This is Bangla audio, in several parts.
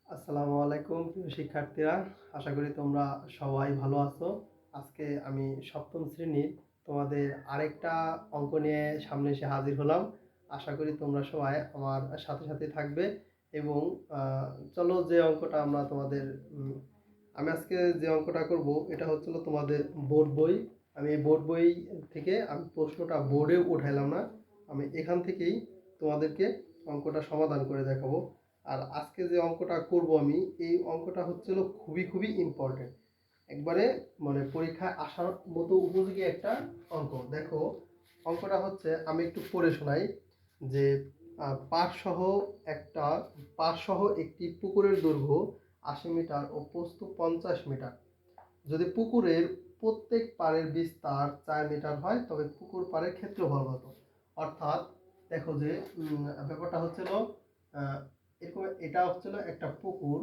আসসালামু আলাইকুম প্রিয় শিক্ষার্থীরা, আশা করি তোমরা সবাই ভালো আছো। আজকে আমি সপ্তম শ্রেণীর তোমাদের আরেকটা অঙ্ক নিয়ে সামনে এসে হাজির হলাম। আশা করি তোমরা সবাই আমার সাথে সাথে থাকবে এবং চলো যে অঙ্কটা আমরা তোমাদের আমি আজকে যে অঙ্কটা করব এটা হচ্ছিল তোমাদের বোর্ড বই। আমি এই বোর্ড বই থেকে আমি প্রশ্নটা বোর্ডে উঠাইলাম না, আমি এখান থেকেই তোমাদেরকে অঙ্কটা সমাধান করে দেখাবো। আর আজকে যে অঙ্কটা করব আমি, এই অঙ্কটা হচ্ছিল খুবই খুবই ইম্পর্টেন্ট, একবারে মানে পরীক্ষায় আসার মতো উপযোগী একটা অঙ্ক। দেখো অঙ্কটা হচ্ছে, আমি একটু পড়ে শোনাই যে পাড়সহ একটি পুকুরের দৈর্ঘ্য ৮০ মিটার ও প্রস্থ ৫০ মিটার। যদি পুকুরের প্রত্যেক পাড়ের বিস্তার ৪ মিটার হয় তবে পুকুর পাড়ের ক্ষেত্রফল কত? অর্থাৎ দেখো যে ব্যাপারটা হচ্ছিল এরকম, এটা হচ্ছিল একটা পুকুর।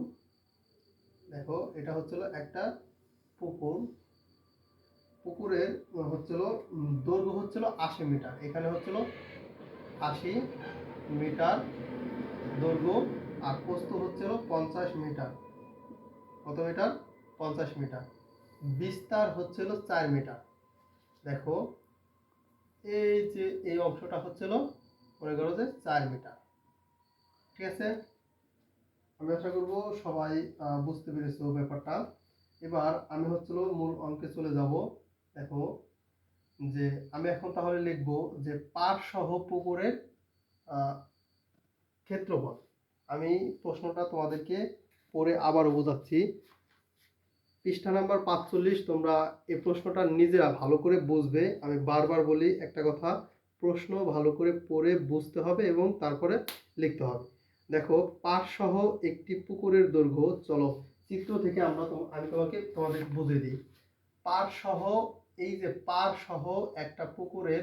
দেখো এটা হচ্ছিল একটা পুকুর, পুকুরের হচ্ছিল দৈর্ঘ্য হচ্ছিল ৮০ মিটার, এখানে হচ্ছিল ৮০ মিটার দৈর্ঘ্য, আর প্রস্থ হচ্ছিল ৫০ মিটার। কত মিটার? ৫০ মিটার। বিস্তার হচ্ছিল ৪ মিটার। দেখো এই যে এই অংশটা হচ্ছিল মনে করো যে ৪ মিটার। ঠিক আছে, আমি আশা করবো সবাই বুঝতে পেরেছো ব্যাপারটা। এবার আমি হচ্ছিল মূল অঙ্কে চলে যাব। দেখো যে আমি এখন তাহলে লিখব যে পাড়সহ পুকুরের ক্ষেত্রফল। আমি প্রশ্নটা তোমাদেরকে পড়ে আবারও বোঝাচ্ছি। পৃষ্ঠা নাম্বার ৪৫, তোমরা এই প্রশ্নটা নিজেরা ভালো করে বুঝবে। আমি বারবার বলি একটা কথা, প্রশ্ন ভালো করে পড়ে বুঝতে হবে এবং তারপরে লিখতে হবে। দেখো পাড়সহ একটি পুকুরের দৈর্ঘ্য, চলো চিত্র থেকে আমি তোমাদের বুঝিয়ে দিই। পাড়সহ, এই যে পাড়সহ একটা পুকুরের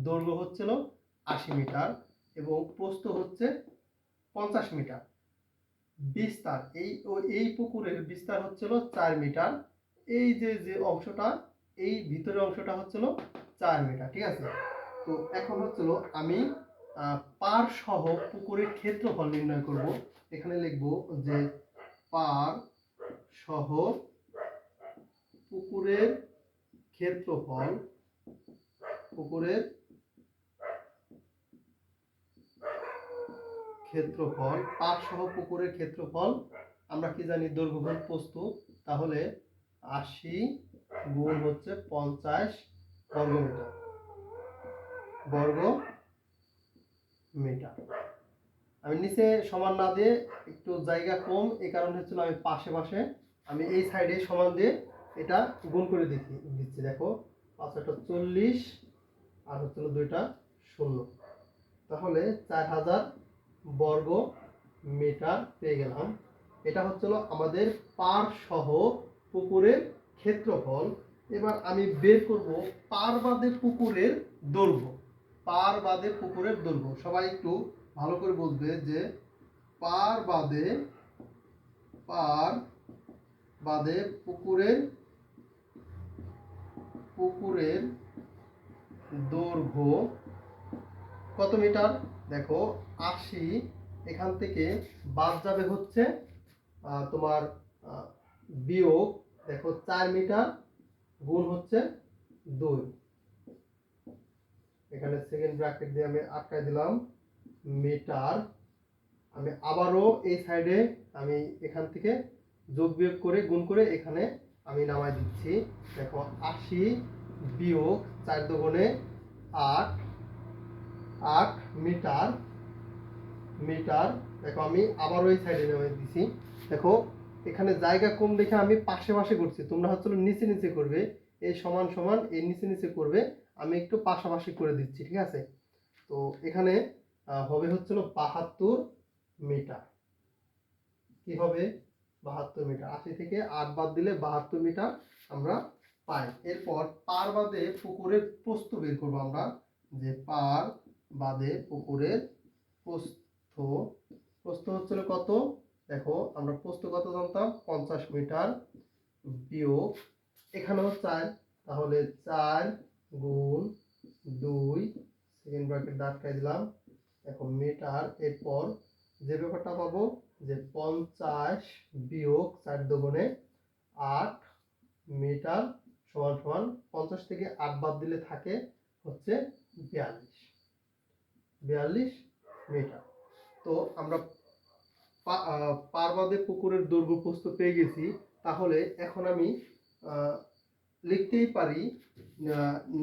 দৈর্ঘ্য হচ্ছিল ৮০ মিটার এবং প্রস্থ হচ্ছে ৫০ মিটার। বিস্তার, এই পুকুরের বিস্তার হচ্ছিল ৪ মিটার। এই যে যে অংশটা, এই ভিতরের অংশটা হচ্ছিল ৪ মিটার। ঠিক আছে, তো এখন হচ্ছিল আমি পাড় সহ পুকুরের ক্ষেত্রফল নির্ণয় করব। এখানে লিখব যে পাড় সহ পুকুরের ক্ষেত্রফল, পুকুরের ক্ষেত্রফল, পাড় সহ পুকুরের ক্ষেত্রফল আমরা কি জানি? দৈর্ঘ্য গুণ প্রস্থ। তাহলে ৮০ গুণ হচ্ছে ৫০ বর্গ মিটার। আমি নিচে সমান না দিয়ে একটু জায়গা কম, এই কারণে হচ্ছিল আমি পাশে পাশে আমি এই সাইডে সমান দিয়ে এটা গুণ করে দিচ্ছি। দেখো ৫৪ আর হচ্ছিল দুইটা ০। তাহলে ৪০০০ বর্গ মিটার পেয়ে গেলাম। এটা হচ্ছিল আমাদের পাড় সহ পুকুরের ক্ষেত্রফল। এবার আমি বের করব পাড় বাদে পুকুরের দৈর্ঘ্য। পাড় বাদে পুকুরের দৈর্ঘ্য সবাই একটু ভালো করে বুঝবে যে পাড় বাদে পুকুরের দৈর্ঘ্য কত মিটার? দেখো ৮০, এখান থেকে বাদ যাবে হচ্ছে তোমার বিয়োগ, দেখো ৪ মিটার গুণ হচ্ছে ২, এখানে সেকেন্ড ব্র্যাকেট দিয়ে আমি আটকাই দিলাম মিটার। আমি আবারও এই সাইডে আমি এখান থেকে যোগ বিয়োগ করে গুণ করে এখানে আমি নামাই দিচ্ছি। দেখো ৮০ বিয়োগ ৪ দুগুণে ৮, ৮ মিটার। দেখো আমি আবারও এই সাইডে নামাই দিচ্ছি। দেখো এখানে জায়গা কম দেখে আমি পাশে পাশে করছি, তোমরা হচ্ছে নিচে নিচে করবে, এই সমান সমান এই নিচে নিচে করবে, আমি একটু পাশাপাশি করে দিচ্ছি। ঠিক আছে, তো এখানে হবে হচ্ছিল ৭২ মিটার। কি হবে? ৭২ মিটার। ৮০ থেকে ৮ বাদ দিলে ৭২ মিটার আমরা পাই। এরপর পার বাদে পুকুরের প্রস্থ বের করবো আমরা, যে পার বাদে পুকুরের প্রস্থ হচ্ছিল কত? দেখো আমরা প্রস্থ কত জানতাম? ৫০ মিটার বিয়োগ এখানেও ৪, তাহলে ৪ গুণ ২, সেকেন্ড ব্র্যাকেট আটকাই দিলাম, দেখো মিটার। এরপর যে ব্যাপারটা পাবো যে 50 বিয়োগ 4 দুগুণে 8 মিটার সমান সমান 50 থেকে 8 বাদ দিলে থাকে হচ্ছে 42 মিটার। তো আমরা পারবাদে পুকুরের দৈর্ঘ্য প্রস্থ পেয়ে গেছি। তাহলে এখন আমি লিখতেই পারি,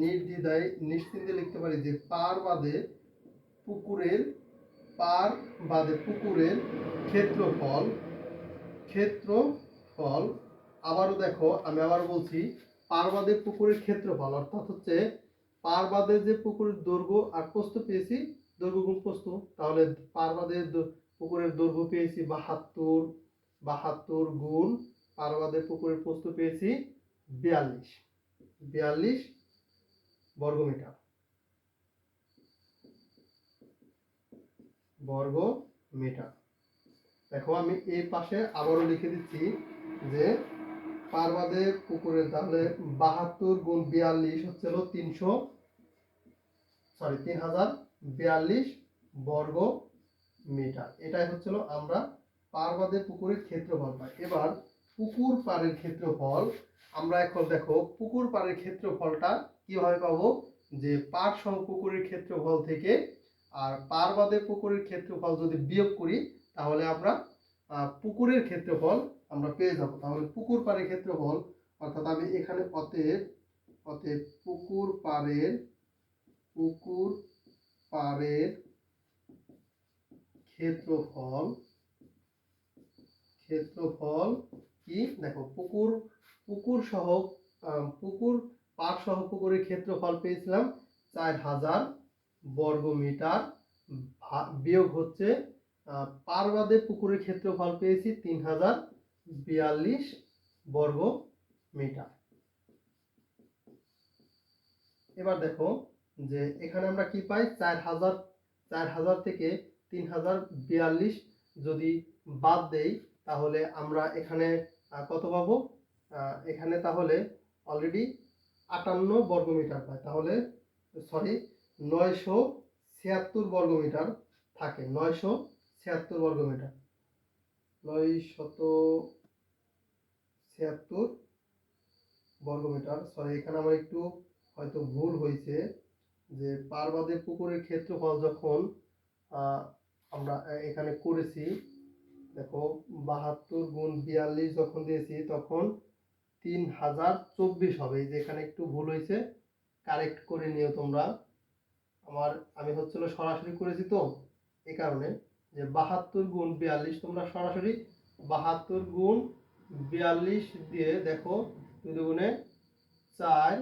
নির্দ্বিধায় নিশ্চিন্তে লিখতে পারি যে পার বাদে পুকুরের ক্ষেত্রফল আবারও দেখো, আমি আবার বলছি, পার বাদে পুকুরের ক্ষেত্রফল অর্থাৎ হচ্ছে পার বাদে যে পুকুরের দৈর্ঘ্য আর প্রস্থ পেয়েছি, দৈর্ঘ্য গুণ প্রস্থ, তাহলে পার বাদে পুকুরের দৈর্ঘ্য পেয়েছি 72 গুণ পার বাদে পুকুরের প্রস্থ পেয়েছি 42 বর্গ মিটার। দেখো আমি এই পাশে আবারও লিখে দিচ্ছি যে পার বাদে পুকুরের, তাহলে 72 গুণ 42 হচ্ছে 3042 বর্গ মিটার। এটাই হচ্ছিল আমরা পার বাদে পুকুরের ক্ষেত্রফল পাই। এবার পুকুর পাড়ের ক্ষেত্রফল আমরা এখন দেখো পুকুর পাড়ের ক্ষেত্রফলটা কিভাবে পাবো, যে পাড় সহ পুকুরের ক্ষেত্রফল থেকে আর পার বাদে পুকুরের ক্ষেত্রফল যদি বিয়োগ করি তাহলে আমরা পুকুরের ক্ষেত্রফল আমরা পেয়ে যাব। তাহলে পুকুর পাড়ের ক্ষেত্রফল অর্থাৎ আমি এখানে অতএব পুকুর পাড়ের ক্ষেত্রফল কি, দেখো পুকুর পাড় সহ পুকুরের ক্ষেত্রফল পেয়েছিলাম 4000 বর্গ মিটার, বিয়োগ হচ্ছে পার বাদে পুকুরের ক্ষেত্রফল পেয়েছি 3042 বর্গ মিটার। এবার দেখো যে এখানে আমরা কি পাই, 4000 থেকে 3042 যদি বাদ দেই তাহলে আমরা এখানে কত পাবো, এখানে তাহলে অলরেডি 58 বর্গ মিটার পাই। তাহলে 976 বর্গ মিটার থাকে, 976 বর্গ মিটার, 976 বর্গ মিটার। এখানে আমার একটু হয়তো ভুল হয়েছে, যে পার বাদে পুকুরের ক্ষেত্রফল যখন আমরা এখানে করেছি, দেখো 72 গুণ 42 যখন দিয়েছি তখন 3024 হবে। এই যে এখানে একটু ভুল হয়েছে, কারেক্ট করে নিও তোমরা। আমি হচ্ছিল সরাসরি করেছি, তো এই কারণে যে 72 গুণ 42 তোমরা সরাসরি 72 গুণ 42 দিয়ে দেখো 2 দুগুণে 4,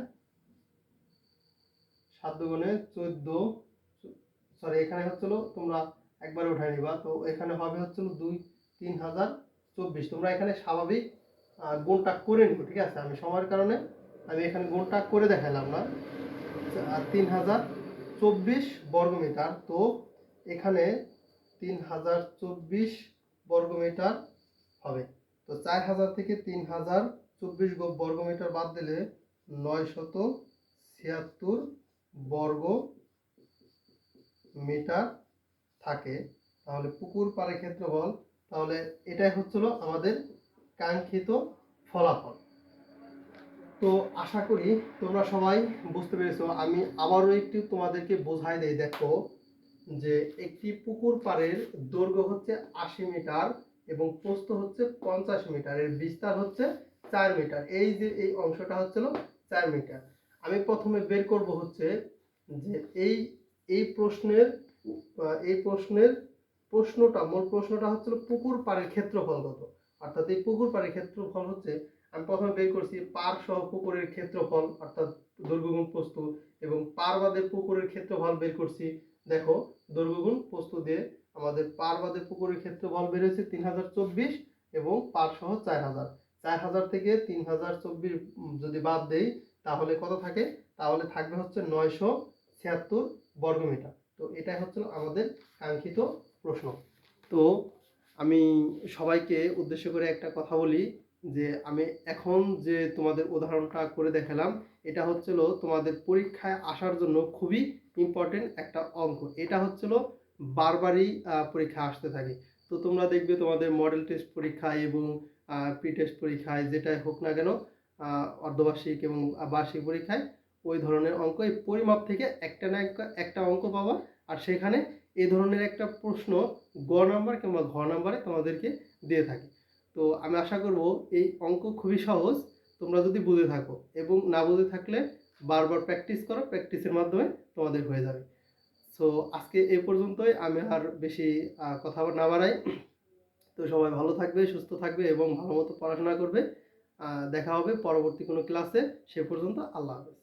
7 দুগুণে 14, এখানে হচ্ছিল তোমরা একবারে উঠাই নিবা, তো এখানে হবে হচ্ছিল 3024। তোমরা এখানে স্বাভাবিক গুণটা করে নিব, ঠিক আছে। আমি সময়ের কারণে আমি এখানে গুণটা করে দেখালাম না। 3024 বর্গ মিটার, তো এখানে 3024 বর্গ মিটার হবে। তো 4000 থেকে 3024 বর্গ মিটার বাদ দিলে 976 বর্গ মিটার থাকে। তাহলে পুকুর পাড়ের ক্ষেত্রফল, তাহলে এটাই হচ্ছিল আমাদের কাঙ্ক্ষিত ফলাফল। তো আশা করি তোমরা সবাই বুঝতে পেরেছো। আমি আবারও একটু তোমাদেরকে বোঝাই দেই। দেখো যে একটি পুকুর পাড়ের দৈর্ঘ্য হচ্ছে 80 মিটার এবং প্রস্থ হচ্ছে 50 মিটার, এর বিস্তার হচ্ছে 4 মিটার। এই যে এই অংশটা হচ্ছিল 4 মিটার। আমি প্রথমে বের করব হচ্ছে যে এই প্রশ্নটা মূল প্রশ্নটা হচ্ছিল পুকুর পাড়ের ক্ষেত্রফল কত। অর্থাৎ এই পুকুর পাড়ের ক্ষেত্রফল হচ্ছে, আমি প্রথমে বের করছি পার সহ পুকুরের ক্ষেত্রফল অর্থাৎ দৈর্ঘ্য গুণ প্রস্থ, এবং পার বাদে পুকুরের ক্ষেত্রফল বের করছি। দেখো দৈর্ঘ্য গুণ প্রস্থ দিয়ে আমাদের পার বাদে পুকুরের ক্ষেত্রফল বের হয়েছে 3024 এবং পার সহ 4000। 4000 থেকে 3024 যদি বাদ দেই তাহলে কত থাকে, তাহলে থাকবে হচ্ছে 976 বর্গ মিটার। তো এটাই হচ্ছে আমাদের কাঙ্ক্ষিত প্রশ্ন। তো আমি সবাইকে উদ্দেশ্য করে একটা কথা বলি, যে আমি এখন যে তোমাদের উদাহরণটা করে দেখালাম, এটা হচ্ছিল তোমাদের পরীক্ষায় আসার জন্য খুবই ইম্পর্টেন্ট একটা অঙ্ক। এটা হচ্ছিল বারবারই পরীক্ষা আসতে থাকে। তো তো তোমরা দেখবে তোমাদের মডেল টেস্ট পরীক্ষায় এবং প্রি টেস্ট পরীক্ষায় যেটাই হোক না কেন, অর্ধবার্ষিক এবং বার্ষিক পরীক্ষায় ওই ধরনের অঙ্ক, এই পরিমাপ থেকে একটা না একটা অঙ্ক পাবা। আর সেখানে এই ধরনের একটা প্রশ্ন গ নাম্বার কিংবা ঘ নাম্বারে তোমাদেরকে দিয়ে থাকে। তো আমি আশা করব এই অঙ্ক খুবই সহজ, তোমরা যদি বুঝে থাকো, এবং না বুঝে থাকলে বারবার প্র্যাকটিস করো, প্র্যাকটিসের মাধ্যমে তোমাদের হয়ে যাবে। সো আজকে এই পর্যন্তই, আমি আর বেশি কথা না বাড়াই। তো সবাই ভালো থাকবে, সুস্থ থাকবে এবং ভালো মতো পড়াশোনা করবে। দেখা হবে পরবর্তী কোনো ক্লাসে। সে পর্যন্ত আল্লাহ হাফেজ।